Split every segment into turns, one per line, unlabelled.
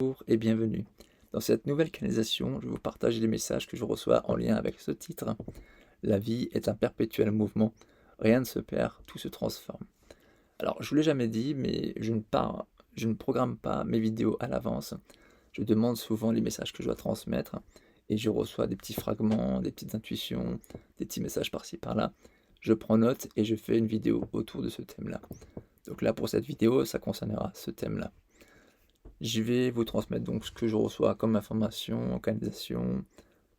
Bonjour et bienvenue. Dans cette nouvelle canalisation, je vous partage les messages que je reçois en lien avec ce titre. La vie est un perpétuel mouvement, rien ne se perd, tout se transforme. Alors, je vous l'ai jamais dit, mais je ne programme pas mes vidéos à l'avance. Je demande souvent les messages que je dois transmettre et je reçois des petits fragments, des petites intuitions, des petits messages par-ci par-là. Je prends note et je fais une vidéo autour de ce thème-là. Donc là, pour cette vidéo, ça concernera ce thème-là. Je vais vous transmettre donc ce que je reçois comme information, en canalisation,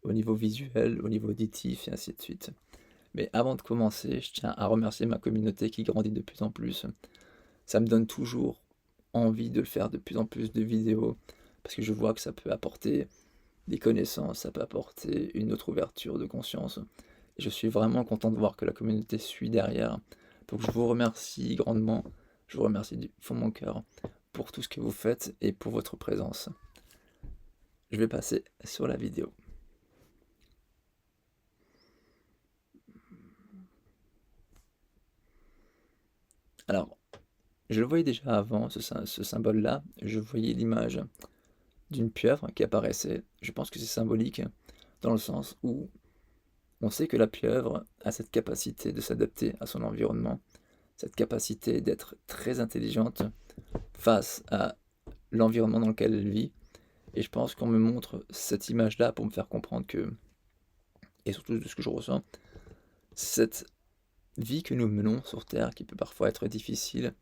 au niveau visuel, au niveau auditif et ainsi de suite. Mais avant de commencer, je tiens à remercier ma communauté qui grandit de plus en plus. Ça me donne toujours envie de faire de plus en plus de vidéos parce que je vois que ça peut apporter des connaissances, ça peut apporter une autre ouverture de conscience. Et je suis vraiment content de voir que la communauté suit derrière. Donc je vous remercie grandement, je vous remercie du fond de mon cœur pour tout ce que vous faites et pour votre présence. Je vais passer sur la vidéo. Alors, je le voyais déjà avant, ce symbole-là. Je voyais l'image d'une pieuvre qui apparaissait. Je pense que c'est symbolique dans le sens où on sait que la pieuvre a cette capacité de s'adapter à son environnement, cette capacité d'être très intelligente face à l'environnement dans lequel elle vit. Et je pense qu'on me montre cette image-là pour me faire comprendre que, et surtout de ce que je ressens, cette vie que nous menons sur Terre, qui peut parfois être difficile,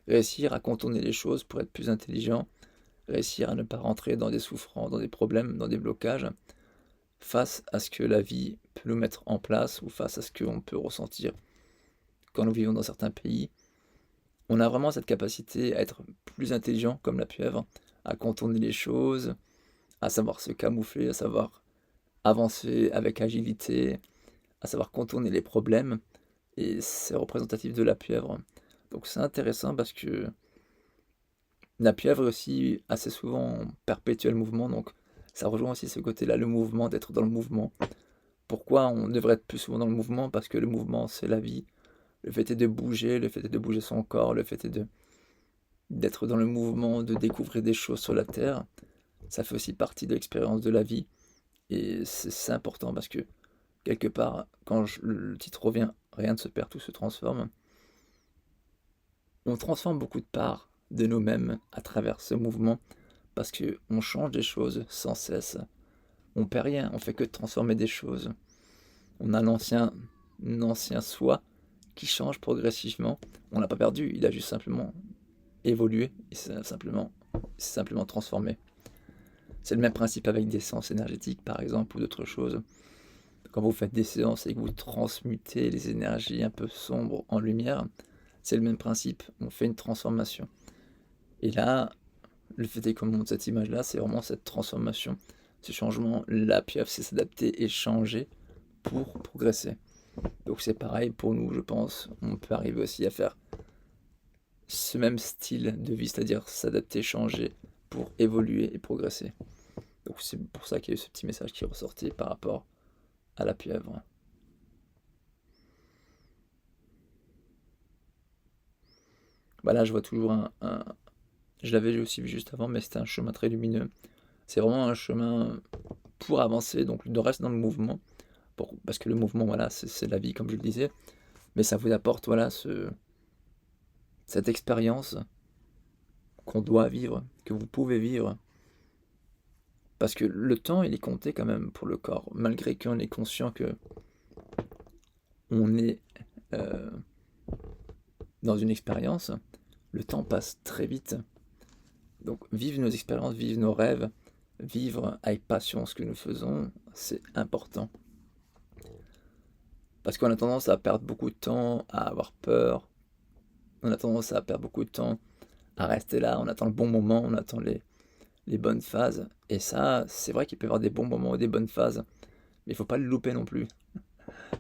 réussir à contourner les choses pour être plus intelligent, réussir à ne pas rentrer dans des souffrances, dans des problèmes, dans des blocages, face à ce que la vie peut nous mettre en place ou face à ce qu'on peut ressentir quand nous vivons dans certains pays. On a vraiment cette capacité à être plus intelligent comme la pieuvre, à contourner les choses, à savoir se camoufler, à savoir avancer avec agilité, à savoir contourner les problèmes. Et c'est représentatif de la pieuvre. Donc c'est intéressant parce que la pieuvre est aussi assez souvent en perpétuel mouvement, donc ça rejoint aussi ce côté-là, le mouvement, d'être dans le mouvement. Pourquoi on devrait être plus souvent dans le mouvement? Parce que le mouvement, c'est la vie. Le fait est de bouger, le fait est de bouger son corps, le fait est d'être dans le mouvement, de découvrir des choses sur la Terre. Ça fait aussi partie de l'expérience de la vie. Et c'est important parce que, quelque part, quand le titre revient, rien ne se perd, tout se transforme. On transforme beaucoup de parts de nous-mêmes à travers ce mouvement parce qu'on change des choses sans cesse. On perd rien, on fait que de transformer des choses. On a l'ancien soi qui change progressivement. On l'a pas perdu, il a juste simplement évolué, il s'est simplement transformé. C'est le même principe avec des séances énergétiques par exemple ou d'autres choses. Quand vous faites des séances et que vous transmutez les énergies un peu sombres en lumière, c'est le même principe, on fait une transformation. Et là, le fait est qu'on montre cette image-là, c'est vraiment cette transformation, ce changement. La pieuvre sait s'adapter et changer pour progresser. Donc c'est pareil pour nous, je pense. On peut arriver aussi à faire ce même style de vie, c'est-à-dire s'adapter, changer pour évoluer et progresser. Donc c'est pour ça qu'il y a eu ce petit message qui est ressorti par rapport à la pieuvre. Bah là, je vois toujours je l'avais aussi vu juste avant, mais c'était un chemin très lumineux. C'est vraiment un chemin pour avancer, donc de rester dans le mouvement, parce que le mouvement, voilà, c'est la vie, comme je le disais, mais ça vous apporte, voilà, cette expérience qu'on doit vivre, que vous pouvez vivre, parce que le temps, il est compté quand même pour le corps, malgré qu'on est conscient que on est euh, dans une expérience, le temps passe très vite. Donc vivre nos expériences, vivre nos rêves, vivre avec passion ce que nous faisons, c'est important. Parce qu'on a tendance à perdre beaucoup de temps, à avoir peur, on a tendance à perdre beaucoup de temps à rester là, on attend le bon moment, on attend les bonnes phases. Et ça, c'est vrai qu'il peut y avoir des bons moments ou des bonnes phases, mais il faut pas le louper non plus.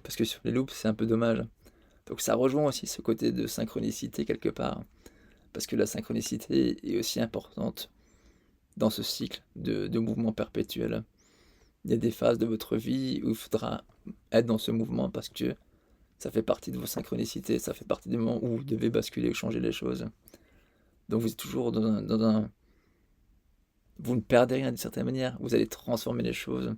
Parce que sur les loops, c'est un peu dommage. Donc ça rejoint aussi ce côté de synchronicité quelque part. Parce que la synchronicité est aussi importante dans ce cycle de mouvement perpétuel. Il y a des phases de votre vie où il faudra être dans ce mouvement parce que ça fait partie de vos synchronicités, ça fait partie des moments où vous devez basculer ou changer les choses. Donc vous êtes toujours dans un vous ne perdez rien d'une certaine manière, vous allez transformer les choses.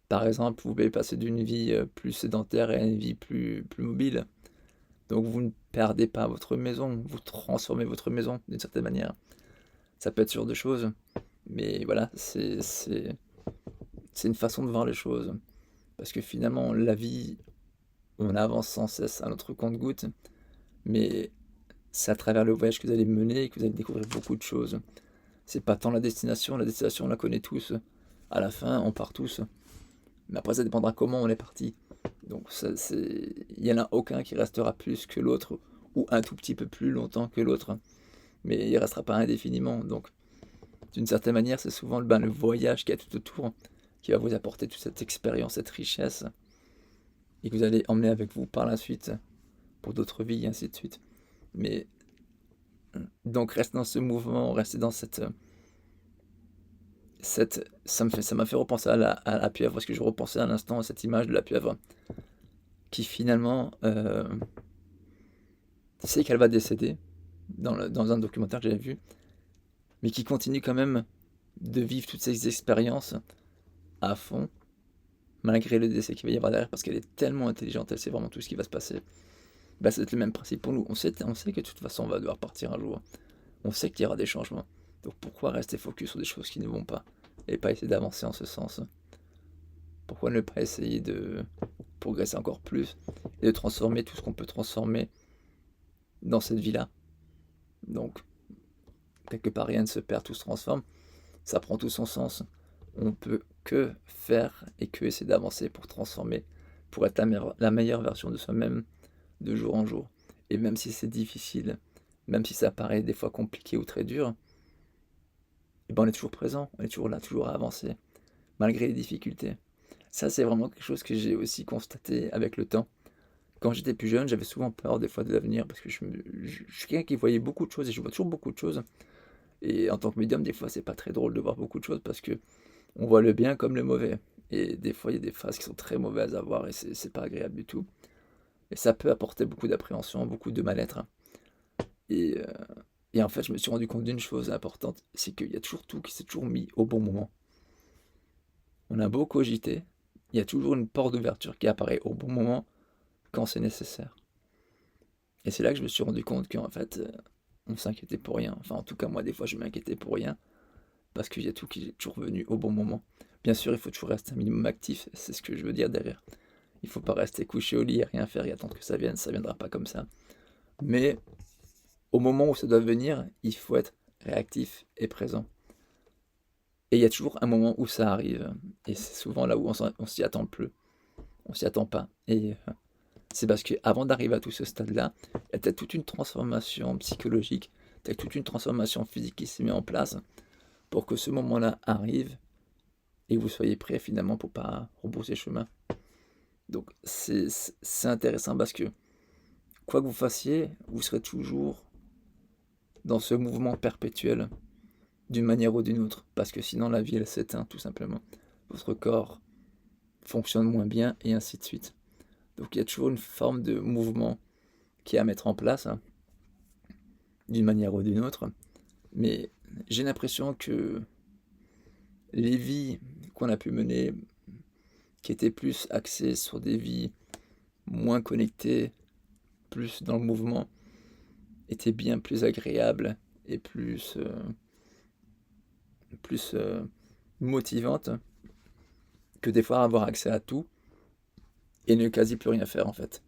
Par exemple, vous pouvez passer d'une vie plus sédentaire à une vie plus mobile. Donc vous ne perdez pas votre maison, vous transformez votre maison d'une certaine manière. Ça peut être sur deux choses, mais voilà, c'est une façon de voir les choses. Parce que finalement, la vie, on avance sans cesse à notre compte-gouttes, mais c'est à travers le voyage que vous allez mener que vous allez découvrir beaucoup de choses. C'est pas tant la destination on la connaît tous. À la fin, on part tous. Mais après, ça dépendra comment on est parti. Donc, il n'y en a aucun qui restera plus que l'autre, ou un tout petit peu plus longtemps que l'autre. Mais il ne restera pas indéfiniment. Donc, d'une certaine manière, c'est souvent le voyage qui est tout autour qui va vous apporter toute cette expérience, cette richesse, et que vous allez emmener avec vous par la suite pour d'autres vies, et ainsi de suite. Mais donc, restez dans ce mouvement, restez dans ça m'a fait repenser à la pieuvre, parce que je repensais à l'instant à cette image de la pieuvre qui finalement sait qu'elle va décéder dans un documentaire que j'avais vu, mais qui continue quand même de vivre toutes ces expériences à fond, malgré le décès qu'il va y avoir derrière, parce qu'elle est tellement intelligente, elle sait vraiment tout ce qui va se passer. Bah, c'est le même principe pour nous. On sait que de toute façon on va devoir partir un jour. On sait qu'il y aura des changements. Donc pourquoi rester focus sur des choses qui ne vont pas et pas essayer d'avancer en ce sens? Pourquoi ne pas essayer de progresser encore plus et de transformer tout ce qu'on peut transformer dans cette vie-là? Donc, quelque part, rien ne se perd, tout se transforme. Ça prend tout son sens. On peut que faire et que essayer d'avancer pour transformer, pour être la meilleure version de soi-même de jour en jour. Et même si c'est difficile, même si ça paraît des fois compliqué ou très dur, eh ben on est toujours présent, on est toujours là, toujours à avancer, malgré les difficultés. Ça, c'est vraiment quelque chose que j'ai aussi constaté avec le temps. Quand j'étais plus jeune, j'avais souvent peur des fois de l'avenir, parce que je suis quelqu'un qui voyait beaucoup de choses, et je vois toujours beaucoup de choses. Et en tant que médium, des fois, c'est pas très drôle de voir beaucoup de choses, parce que on voit le bien comme le mauvais. Et des fois, il y a des phases qui sont très mauvaises à voir, et c'est pas agréable du tout. Et ça peut apporter beaucoup d'appréhension, beaucoup de mal-être. Et, euh, et en fait, je me suis rendu compte d'une chose importante, c'est qu'il y a toujours tout qui s'est toujours mis au bon moment. On a beau cogiter, il y a toujours une porte d'ouverture qui apparaît au bon moment quand c'est nécessaire. Et c'est là que je me suis rendu compte qu'en fait, on s'inquiétait pour rien. Enfin, en tout cas, moi, des fois, je m'inquiétais pour rien, parce qu'il y a tout qui est toujours venu au bon moment. Bien sûr, il faut toujours rester un minimum actif, c'est ce que je veux dire derrière. Il faut pas rester couché au lit et rien faire et attendre que ça viendra pas comme ça. Mais au moment où ça doit venir, il faut être réactif et présent. Et il y a toujours un moment où ça arrive, et c'est souvent là où on s'y attend plus, on s'y attend pas. Et c'est parce qu'avant d'arriver à tout ce stade-là, il y a peut-être toute une transformation psychologique, peut-être toute une transformation physique qui s'est mise en place pour que ce moment-là arrive et que vous soyez prêt finalement pour pas rebrousser chemin. Donc c'est intéressant parce que quoi que vous fassiez, vous serez toujours dans ce mouvement perpétuel d'une manière ou d'une autre, parce que sinon la vie elle s'éteint tout simplement. Votre corps fonctionne moins bien et ainsi de suite. Donc il y a toujours une forme de mouvement qui est à mettre en place, hein, d'une manière ou d'une autre. Mais j'ai l'impression que les vies qu'on a pu mener, qui étaient plus axées sur des vies moins connectées, plus dans le mouvement, étaient bien plus agréables et plus motivantes que des fois avoir accès à tout et ne quasi plus rien faire en fait.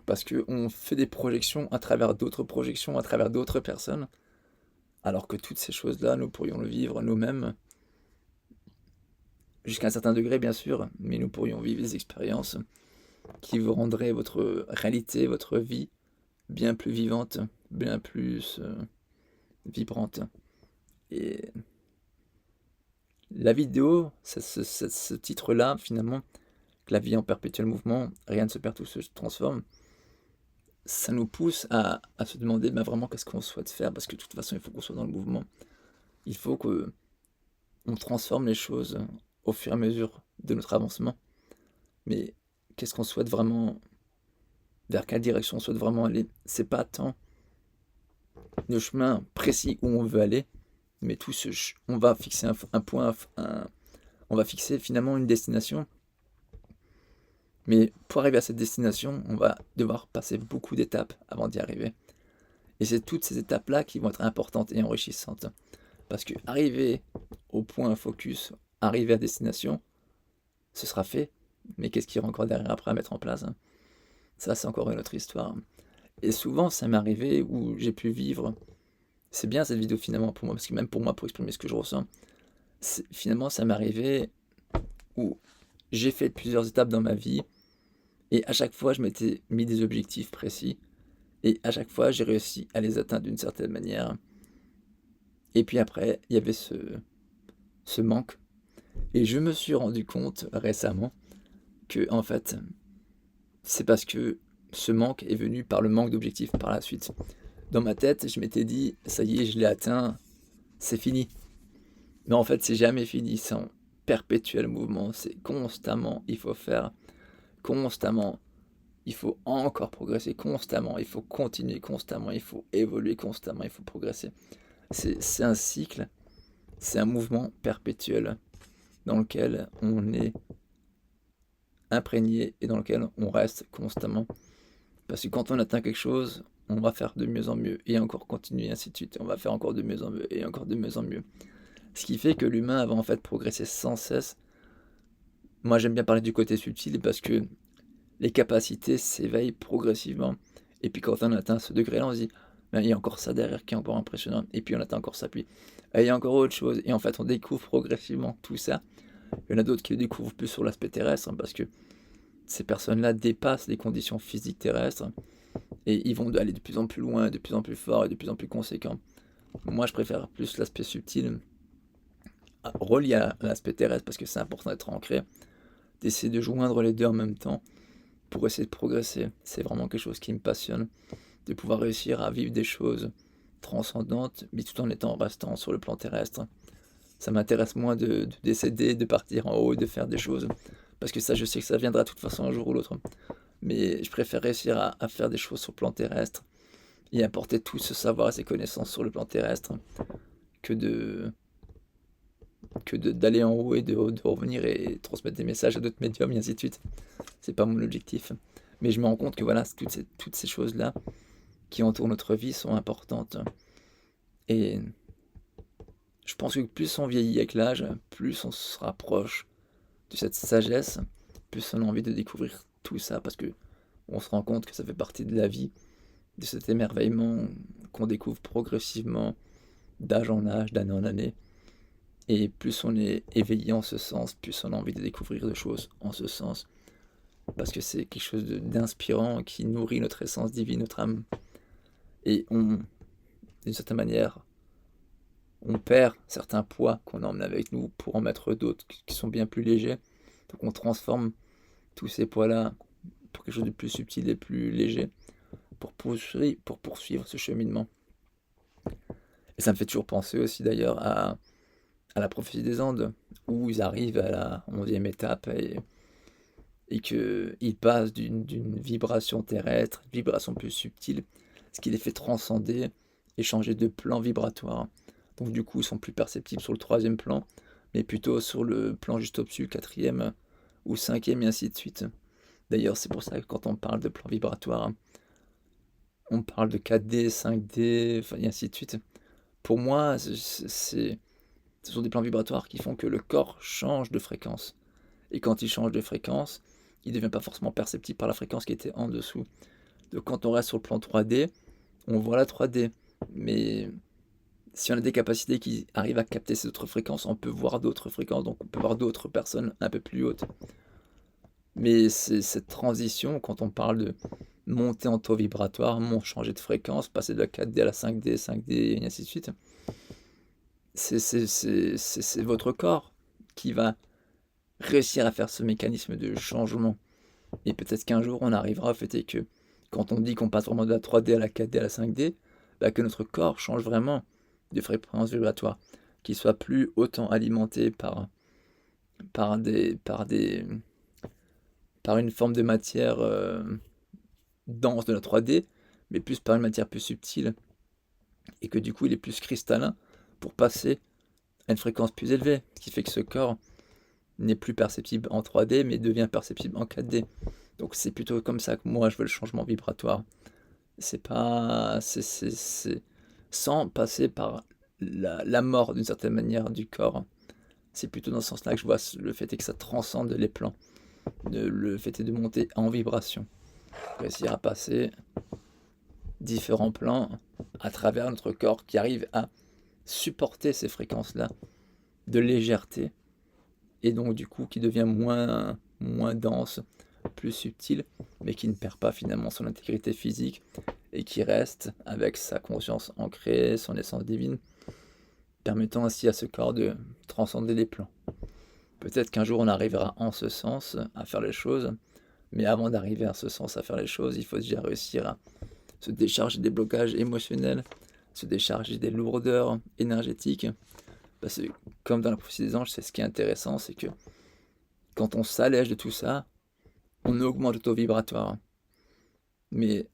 Parce qu'on fait des projections à travers d'autres projections, à travers d'autres personnes, alors que toutes ces choses-là, nous pourrions le vivre nous-mêmes, jusqu'à un certain degré bien sûr, mais nous pourrions vivre des expériences qui vous rendraient votre réalité, votre vie, bien plus vivante, bien plus vibrante. Et la vidéo, ce titre-là, finalement, que la vie en perpétuel mouvement, rien ne se perd, tout se transforme, ça nous pousse à se demander ben, vraiment qu'est-ce qu'on souhaite faire, parce que de toute façon, il faut qu'on soit dans le mouvement. Il faut qu'on transforme les choses au fur et à mesure de notre avancement. Mais qu'est-ce qu'on souhaite vraiment, vers quelle direction on souhaite vraiment aller? C'est pas tant le chemin précis où on veut aller, mais on va fixer un point, on va fixer finalement une destination, mais pour arriver à cette destination, on va devoir passer beaucoup d'étapes avant d'y arriver. Et c'est toutes ces étapes-là qui vont être importantes et enrichissantes. Parce que arriver au point focus, arriver à destination, ce sera fait. Mais qu'est-ce qu'il y aura encore derrière après à mettre en place, hein? Ça, c'est encore une autre histoire. Et souvent, ça m'est arrivé où j'ai pu vivre. C'est bien cette vidéo finalement pour moi, parce que même pour moi, pour exprimer ce que je ressens, finalement, ça m'est arrivé où j'ai fait plusieurs étapes dans ma vie, et à chaque fois, je m'étais mis des objectifs précis, et à chaque fois, j'ai réussi à les atteindre d'une certaine manière. Et puis après, il y avait ce manque. Et je me suis rendu compte récemment que, en fait, c'est parce que ce manque est venu par le manque d'objectifs par la suite. Dans ma tête, je m'étais dit, ça y est, je l'ai atteint, c'est fini. Mais en fait, c'est jamais fini, c'est en perpétuel mouvement, c'est constamment, il faut faire constamment, il faut encore progresser constamment, il faut continuer constamment, il faut évoluer constamment, il faut progresser. C'est un cycle, c'est un mouvement perpétuel dans lequel on est imprégné et dans lequel on reste constamment. Parce que quand on atteint quelque chose, on va faire de mieux en mieux et encore continuer, ainsi de suite. On va faire encore de mieux en mieux et encore de mieux en mieux. Ce qui fait que l'humain va en fait progresser sans cesse. Moi, j'aime bien parler du côté subtil parce que les capacités s'éveillent progressivement. Et puis quand on atteint ce degré-là, on se dit, ben, il y a encore ça derrière qui est encore impressionnant. Et puis on atteint encore ça, puis il y a encore autre chose. Et en fait, on découvre progressivement tout ça. Il y en a d'autres qui le découvrent plus sur l'aspect terrestre, hein, parce que ces personnes-là dépassent les conditions physiques terrestres et ils vont aller de plus en plus loin, de plus en plus fort et de plus en plus conséquent. Moi, je préfère plus l'aspect subtil, relié à l'aspect terrestre, parce que c'est important d'être ancré, d'essayer de joindre les deux en même temps pour essayer de progresser. C'est vraiment quelque chose qui me passionne, de pouvoir réussir à vivre des choses transcendantes, mais tout en restant sur le plan terrestre. Ça m'intéresse moins de décéder, de partir en haut et de faire des choses, parce que ça, je sais que ça viendra de toute façon un jour ou l'autre. Mais je préfère réussir à faire des choses sur le plan terrestre et apporter tout ce savoir et ces connaissances sur le plan terrestre que d'aller en haut et de revenir et transmettre des messages à d'autres médiums et ainsi de suite. C'est pas mon objectif. Mais je me rends compte que voilà, toutes ces choses-là qui entourent notre vie sont importantes. Et je pense que plus on vieillit avec l'âge, plus on se rapproche de cette sagesse, plus on a envie de découvrir tout ça, parce que on se rend compte que ça fait partie de la vie, de cet émerveillement qu'on découvre progressivement, d'âge en âge, d'année en année. Et plus on est éveillé en ce sens, plus on a envie de découvrir des choses en ce sens, parce que c'est quelque chose d'inspirant qui nourrit notre essence divine, notre âme. Et d'une certaine manière, on perd certains poids qu'on emmène avec nous pour en mettre d'autres qui sont bien plus légers. Donc on transforme tous ces poids-là pour quelque chose de plus subtil et plus léger, pour poursuivre ce cheminement. Et ça me fait toujours penser aussi d'ailleurs à la prophétie des Andes, où ils arrivent à la 11e étape et qu'ils passent d'une vibration terrestre, une vibration plus subtile, ce qui les fait transcender et changer de plan vibratoire. Donc du coup, ils sont plus perceptibles sur le 3e plan, mais plutôt sur le plan juste au-dessus, 4e ou 5e et ainsi de suite. D'ailleurs, c'est pour ça que quand on parle de plan vibratoire, on parle de 4D, 5D, enfin, et ainsi de suite. Pour moi, ce sont des plans vibratoires qui font que le corps change de fréquence. Et quand il change de fréquence, il ne devient pas forcément perceptible par la fréquence qui était en dessous. Donc quand on reste sur le plan 3D, on voit la 3D. Mais si on a des capacités qui arrivent à capter ces autres fréquences, on peut voir d'autres fréquences, donc on peut voir d'autres personnes un peu plus hautes. Mais c'est cette transition, quand on parle de monter en taux vibratoire, changer de fréquence, passer de la 4D à la 5D, 5D et ainsi de suite, c'est votre corps qui va réussir à faire ce mécanisme de changement. Et peut-être qu'un jour, on arrivera au fait que quand on dit qu'on passe vraiment de la 3D à la 4D à la 5D, bah que notre corps change vraiment de fréquence vibratoire, qu'il soit plus autant alimenté par une forme de matière dense de la 3D, mais plus par une matière plus subtile, et que du coup il est plus cristallin pour passer à une fréquence plus élevée, ce qui fait que ce corps n'est plus perceptible en 3D, mais devient perceptible en 4D. Donc c'est plutôt comme ça que moi je veux le changement vibratoire. C'est pas... c'est sans passer par la mort d'une certaine manière du corps. C'est plutôt dans ce sens-là que je vois le fait est que ça transcende les plans. Le fait est de monter en vibration. Réussir à passer différents plans à travers notre corps qui arrive à supporter ces fréquences-là de légèreté et donc du coup qui devient moins dense, plus subtil, mais qui ne perd pas finalement son intégrité physique et qui reste avec sa conscience ancrée, son essence divine, permettant ainsi à ce corps de transcender les plans. Peut-être qu'un jour on arrivera en ce sens à faire les choses, mais avant d'arriver à ce sens à faire les choses, il faut déjà réussir à se décharger des blocages émotionnels, se décharger des lourdeurs énergétiques. Parce que, comme dans la prophétie des anges, c'est ce qui est intéressant, c'est que quand on s'allège de tout ça, on augmente le taux vibratoire. Mais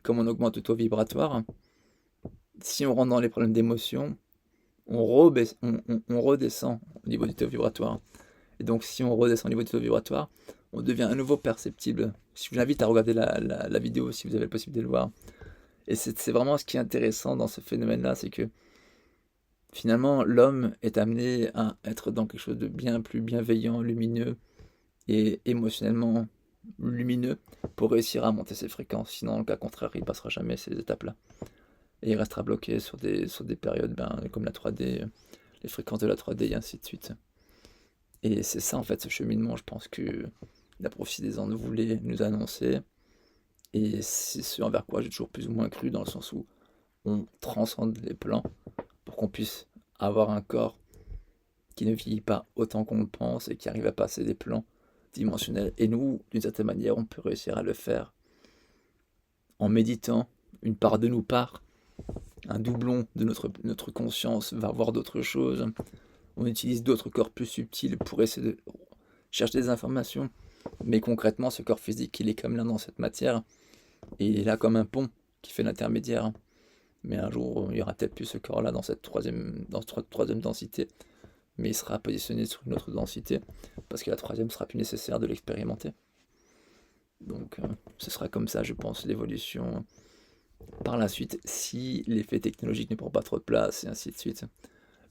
comme on augmente le taux vibratoire, si on rentre dans les problèmes d'émotion, on redescend au niveau du taux vibratoire. Et donc si on redescend au niveau du taux vibratoire, on devient à nouveau perceptible. Je vous invite à regarder la vidéo si vous avez la possibilité de le voir. Et c'est vraiment ce qui est intéressant dans ce phénomène-là, c'est que finalement l'homme est amené à être dans quelque chose de bien plus bienveillant, lumineux et émotionnellement lumineux pour réussir à monter ses fréquences. Sinon, dans le cas contraire, il ne passera jamais ces étapes-là. Et il restera bloqué sur des périodes comme la 3D, les fréquences de la 3D et ainsi de suite. Et c'est ça en fait ce cheminement, je pense que la prophétie des Andes voulait nous annoncer. Et c'est ce envers quoi j'ai toujours plus ou moins cru, dans le sens où on transcende les plans pour qu'on puisse avoir un corps qui ne vieillit pas autant qu'on le pense et qui arrive à passer des plans dimensionnels. Et nous, d'une certaine manière, on peut réussir à le faire en méditant. Une part de nous part, un doublon de notre conscience va voir d'autres choses. On utilise d'autres corps plus subtils pour essayer de chercher des informations. Mais concrètement, ce corps physique, il est comme là dans cette matière. Et il est là comme un pont qui fait l'intermédiaire. Mais un jour, il y aura peut-être plus ce corps-là dans cette troisième densité. Mais il sera positionné sur une autre densité. Parce que la troisième sera plus nécessaire de l'expérimenter. Donc ce sera comme ça, je pense, l'évolution par la suite, si l'effet technologique ne prend pas trop de place, et ainsi de suite.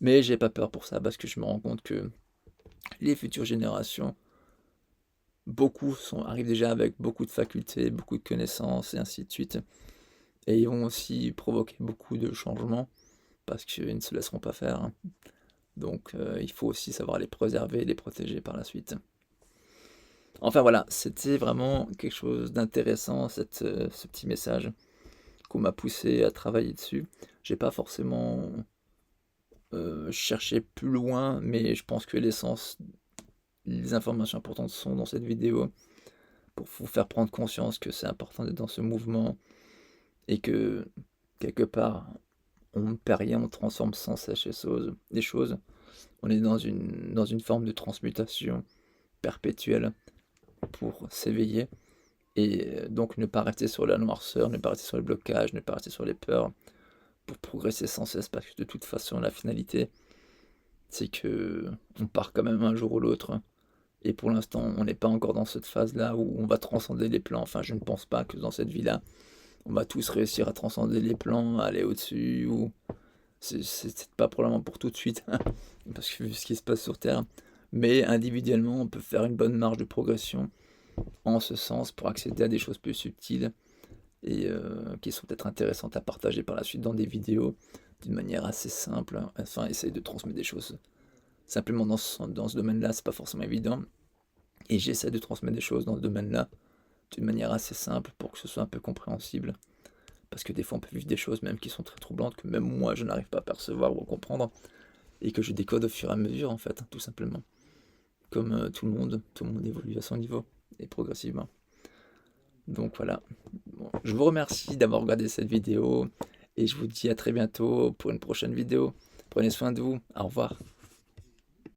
Mais j'ai pas peur pour ça, parce que je me rends compte que les futures générations, arrivent déjà avec beaucoup de facultés, beaucoup de connaissances, et ainsi de suite. Et ils vont aussi provoquer beaucoup de changements, parce qu'ils ne se laisseront pas faire. Donc il faut aussi savoir les préserver et les protéger par la suite. Enfin voilà, c'était vraiment quelque chose d'intéressant, ce petit message qu'on m'a poussé à travailler dessus. J'ai pas forcément cherché plus loin, mais je pense que l'essence, les informations importantes sont dans cette vidéo pour vous faire prendre conscience que c'est important d'être dans ce mouvement et que quelque part on ne perd rien, on transforme sans cesse les choses. On est dans une forme de transmutation perpétuelle pour s'éveiller et donc ne pas rester sur la noirceur, ne pas rester sur les blocages, ne pas rester sur les peurs pour progresser sans cesse, parce que de toute façon la finalité c'est que on part quand même un jour ou l'autre et pour l'instant on n'est pas encore dans cette phase là où on va transcender les plans. Enfin, je ne pense pas que dans cette vie là on va tous réussir à transcender les plans, à aller au-dessus, ou c'est pas probablement pour tout de suite parce que vu ce qui se passe sur Terre, mais individuellement on peut faire une bonne marge de progression en ce sens pour accéder à des choses plus subtiles et qui sont peut-être intéressantes à partager par la suite dans des vidéos d'une manière assez simple. Enfin, essayer de transmettre des choses simplement dans ce domaine-là, c'est pas forcément évident, et j'essaie de transmettre des choses dans ce domaine-là d'une manière assez simple pour que ce soit un peu compréhensible, parce que des fois on peut vivre des choses même qui sont très troublantes, que même moi je n'arrive pas à percevoir ou à comprendre, et que je décode au fur et à mesure en fait, tout simplement. Comme tout le monde évolue à son niveau, et progressivement. Donc voilà, bon, je vous remercie d'avoir regardé cette vidéo, et je vous dis à très bientôt pour une prochaine vidéo. Prenez soin de vous, au revoir.